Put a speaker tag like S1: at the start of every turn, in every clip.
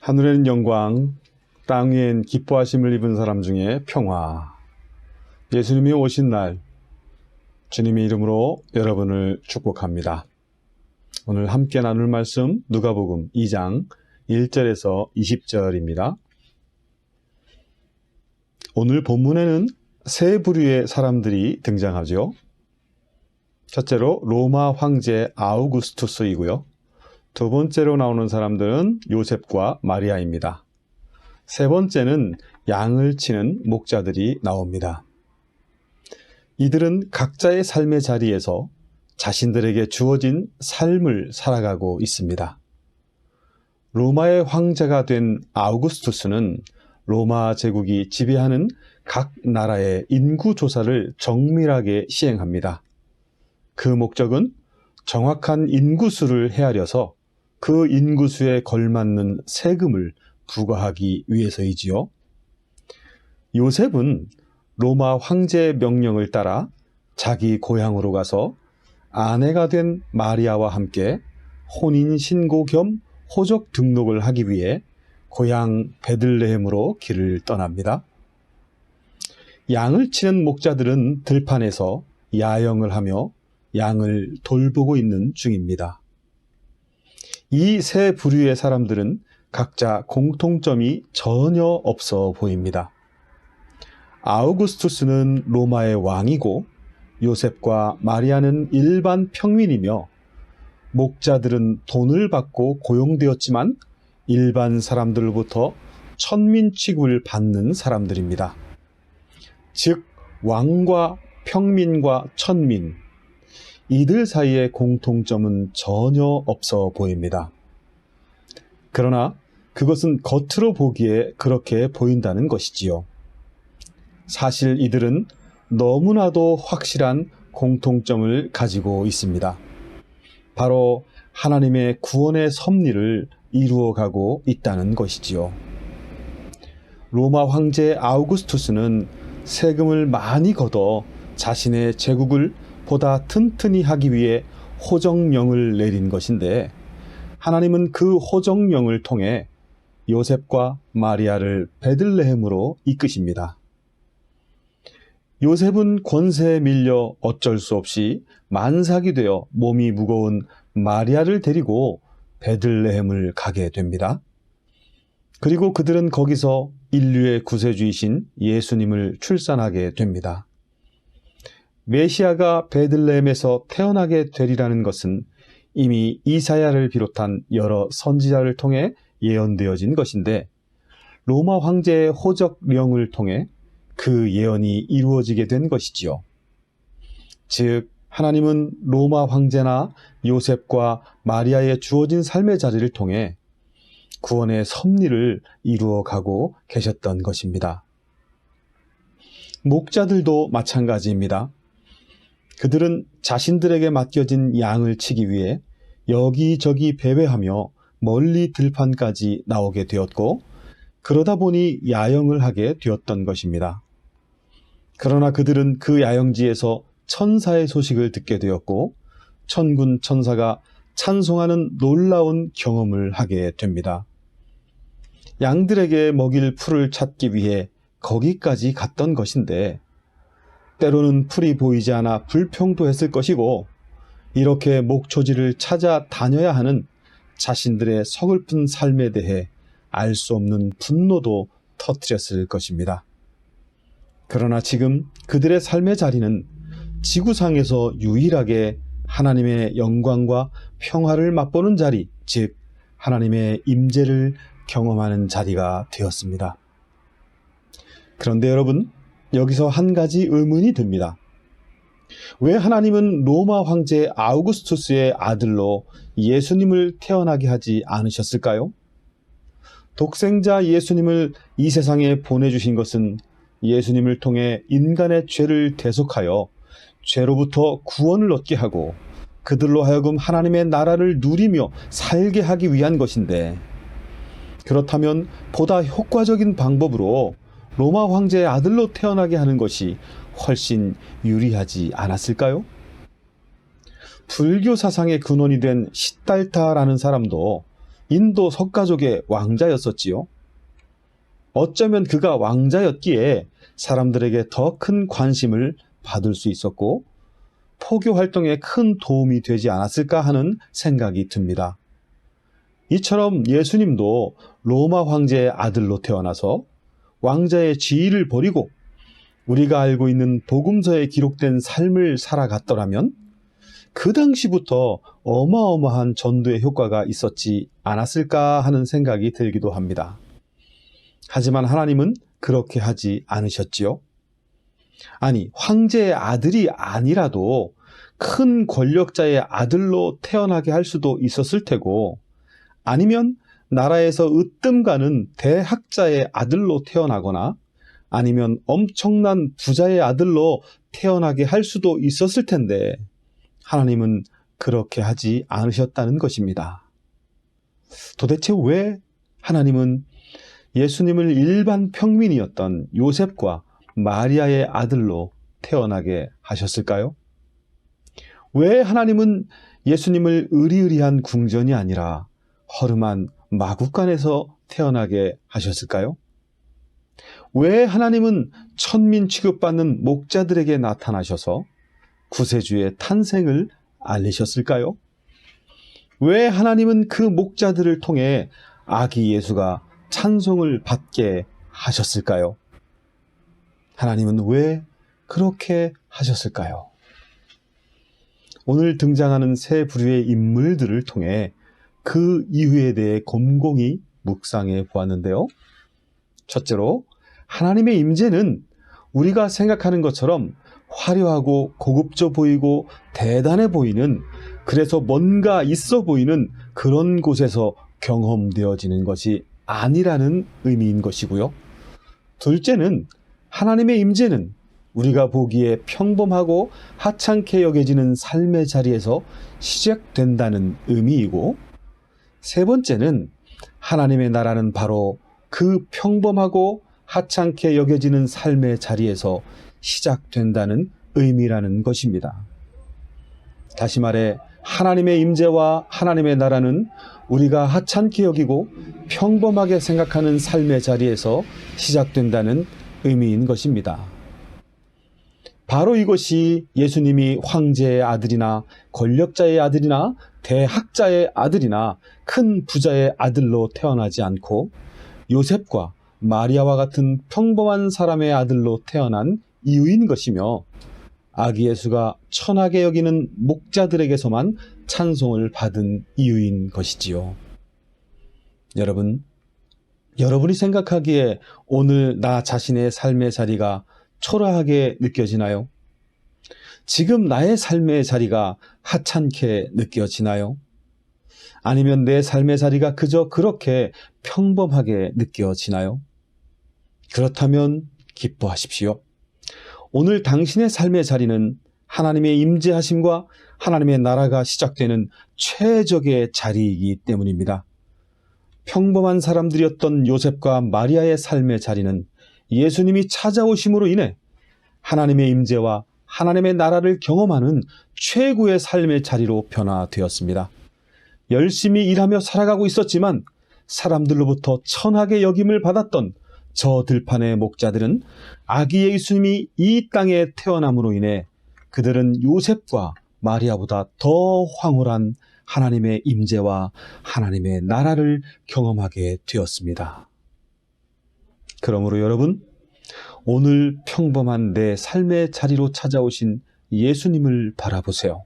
S1: 하늘에는 영광, 땅 위엔 기뻐하심을 입은 사람 중에 평화. 예수님이 오신 날, 주님의 이름으로 여러분을 축복합니다. 오늘 함께 나눌 말씀 누가복음 2장 1절에서 20절입니다. 오늘 본문에는 세 부류의 사람들이 등장하죠. 첫째로 로마 황제 아우구스투스이고요. 두 번째로 나오는 사람들은 요셉과 마리아입니다. 세 번째는 양을 치는 목자들이 나옵니다. 이들은 각자의 삶의 자리에서 자신들에게 주어진 삶을 살아가고 있습니다. 로마의 황제가 된 아우구스투스는 로마 제국이 지배하는 각 나라의 인구 조사를 정밀하게 시행합니다. 그 목적은 정확한 인구수를 헤아려서 그 인구수에 걸맞는 세금을 부과하기 위해서이지요. 요셉은 로마 황제의 명령을 따라 자기 고향으로 가서 아내가 된 마리아와 함께 혼인 신고 겸 호적 등록을 하기 위해 고향 베들레헴으로 길을 떠납니다. 양을 치는 목자들은 들판에서 야영을 하며 양을 돌보고 있는 중입니다. 이 세 부류의 사람들은 각자 공통점이 전혀 없어 보입니다. 아우구스투스는 로마의 왕이고 요셉과 마리아는 일반 평민이며 목자들은 돈을 받고 고용되었지만 일반 사람들로부터 천민 취급을 받는 사람들입니다. 즉 왕과 평민과 천민, 이들 사이의 공통점은 전혀 없어 보입니다. 그러나 그것은 겉으로 보기에 그렇게 보인다는 것이지요. 사실 이들은 너무나도 확실한 공통점을 가지고 있습니다. 바로 하나님의 구원의 섭리를 이루어가고 있다는 것이지요. 로마 황제 아우구스투스는 세금을 많이 걷어 자신의 제국을 보다 튼튼히 하기 위해 호정령을 내린 것인데, 하나님은 그 호정령을 통해 요셉과 마리아를 베들레헴으로 이끄십니다. 요셉은 권세에 밀려 어쩔 수 없이 만삭이 되어 몸이 무거운 마리아를 데리고 베들레헴을 가게 됩니다. 그리고 그들은 거기서 인류의 구세주이신 예수님을 출산하게 됩니다. 메시아가 베들레헴에서 태어나게 되리라는 것은 이미 이사야를 비롯한 여러 선지자를 통해 예언되어진 것인데, 로마 황제의 호적령을 통해 그 예언이 이루어지게 된 것이지요. 즉 하나님은 로마 황제나 요셉과 마리아의 주어진 삶의 자리를 통해 구원의 섭리를 이루어가고 계셨던 것입니다. 목자들도 마찬가지입니다. 그들은 자신들에게 맡겨진 양을 치기 위해 여기저기 배회하며 멀리 들판까지 나오게 되었고, 그러다 보니 야영을 하게 되었던 것입니다. 그러나 그들은 그 야영지에서 천사의 소식을 듣게 되었고, 천군 천사가 찬송하는 놀라운 경험을 하게 됩니다. 양들에게 먹일 풀을 찾기 위해 거기까지 갔던 것인데, 때로는 풀이 보이지 않아 불평도 했을 것이고, 이렇게 목초지를 찾아 다녀야 하는 자신들의 서글픈 삶에 대해 알 수 없는 분노도 터뜨렸을 것입니다. 그러나 지금 그들의 삶의 자리는 지구상에서 유일하게 하나님의 영광과 평화를 맛보는 자리, 즉 하나님의 임재를 경험하는 자리가 되었습니다. 그런데 여러분, 여기서 한 가지 의문이 듭니다. 왜 하나님은 로마 황제 아우구스투스의 아들로 예수님을 태어나게 하지 않으셨을까요? 독생자 예수님을 이 세상에 보내주신 것은 예수님을 통해 인간의 죄를 대속하여 죄로부터 구원을 얻게 하고 그들로 하여금 하나님의 나라를 누리며 살게 하기 위한 것인데, 그렇다면 보다 효과적인 방법으로 로마 황제의 아들로 태어나게 하는 것이 훨씬 유리하지 않았을까요? 불교 사상의 근원이 된 시달타라는 사람도 인도 석가족의 왕자였었지요. 어쩌면 그가 왕자였기에 사람들에게 더 큰 관심을 받을 수 있었고 포교 활동에 큰 도움이 되지 않았을까 하는 생각이 듭니다. 이처럼 예수님도 로마 황제의 아들로 태어나서 왕자의 지위를 버리고 우리가 알고 있는 복음서에 기록된 삶을 살아갔더라면 그 당시부터 어마어마한 전도의 효과가 있었지 않았을까 하는 생각이 들기도 합니다. 하지만 하나님은 그렇게 하지 않으셨지요. 아니, 황제의 아들이 아니라도 큰 권력자의 아들로 태어나게 할 수도 있었을 테고, 아니면 나라에서 으뜸 가는 대학자의 아들로 태어나거나 아니면 엄청난 부자의 아들로 태어나게 할 수도 있었을 텐데 하나님은 그렇게 하지 않으셨다는 것입니다. 도대체 왜 하나님은 예수님을 일반 평민이었던 요셉과 마리아의 아들로 태어나게 하셨을까요? 왜 하나님은 예수님을 의리의리한 궁전이 아니라 허름한 마구간에서 태어나게 하셨을까요? 왜 하나님은 천민 취급받는 목자들에게 나타나셔서 구세주의 탄생을 알리셨을까요? 왜 하나님은 그 목자들을 통해 아기 예수가 찬송을 받게 하셨을까요? 하나님은 왜 그렇게 하셨을까요? 오늘 등장하는 세 부류의 인물들을 통해 그 이유에 대해 곰곰이 묵상해 보았는데요. 첫째로, 하나님의 임재는 우리가 생각하는 것처럼 화려하고 고급져 보이고 대단해 보이는, 그래서 뭔가 있어 보이는 그런 곳에서 경험되어지는 것이 아니라는 의미인 것이고요. 둘째는, 하나님의 임재는 우리가 보기에 평범하고 하찮게 여겨지는 삶의 자리에서 시작된다는 의미이고, 세 번째는 하나님의 나라는 바로 그 평범하고 하찮게 여겨지는 삶의 자리에서 시작된다는 의미라는 것입니다. 다시 말해 하나님의 임재와 하나님의 나라는 우리가 하찮게 여기고 평범하게 생각하는 삶의 자리에서 시작된다는 의미인 것입니다. 바로 이것이 예수님이 황제의 아들이나 권력자의 아들이나 대학자의 아들이나 큰 부자의 아들로 태어나지 않고 요셉과 마리아와 같은 평범한 사람의 아들로 태어난 이유인 것이며, 아기 예수가 천하게 여기는 목자들에게서만 찬송을 받은 이유인 것이지요. 여러분이 생각하기에 오늘 나 자신의 삶의 자리가 초라하게 느껴지나요? 지금 나의 삶의 자리가 하찮게 느껴지나요? 아니면 내 삶의 자리가 그저 그렇게 평범하게 느껴지나요? 그렇다면 기뻐하십시오. 오늘 당신의 삶의 자리는 하나님의 임재하심과 하나님의 나라가 시작되는 최적의 자리이기 때문입니다. 평범한 사람들이었던 요셉과 마리아의 삶의 자리는 예수님이 찾아오심으로 인해 하나님의 임재와 하나님의 나라를 경험하는 최고의 삶의 자리로 변화되었습니다. 열심히 일하며 살아가고 있었지만 사람들로부터 천하게 여김을 받았던 저 들판의 목자들은 아기 예수님이 이 땅에 태어남으로 인해 그들은 요셉과 마리아보다 더 황홀한 하나님의 임재와 하나님의 나라를 경험하게 되었습니다. 그러므로 여러분, 오늘 평범한 내 삶의 자리로 찾아오신 예수님을 바라보세요.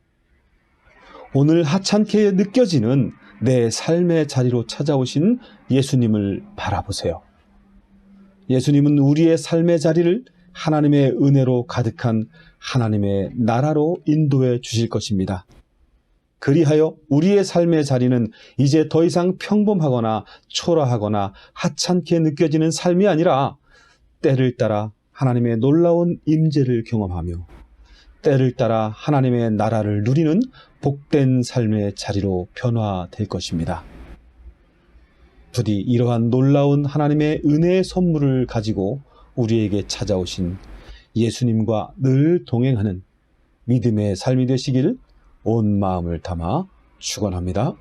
S1: 오늘 하찮게 느껴지는 내 삶의 자리로 찾아오신 예수님을 바라보세요. 예수님은 우리의 삶의 자리를 하나님의 은혜로 가득한 하나님의 나라로 인도해 주실 것입니다. 그리하여 우리의 삶의 자리는 이제 더 이상 평범하거나 초라하거나 하찮게 느껴지는 삶이 아니라 때를 따라 하나님의 놀라운 임재를 경험하며 때를 따라 하나님의 나라를 누리는 복된 삶의 자리로 변화될 것입니다. 부디 이러한 놀라운 하나님의 은혜의 선물을 가지고 우리에게 찾아오신 예수님과 늘 동행하는 믿음의 삶이 되시기를 온 마음을 담아 축원합니다.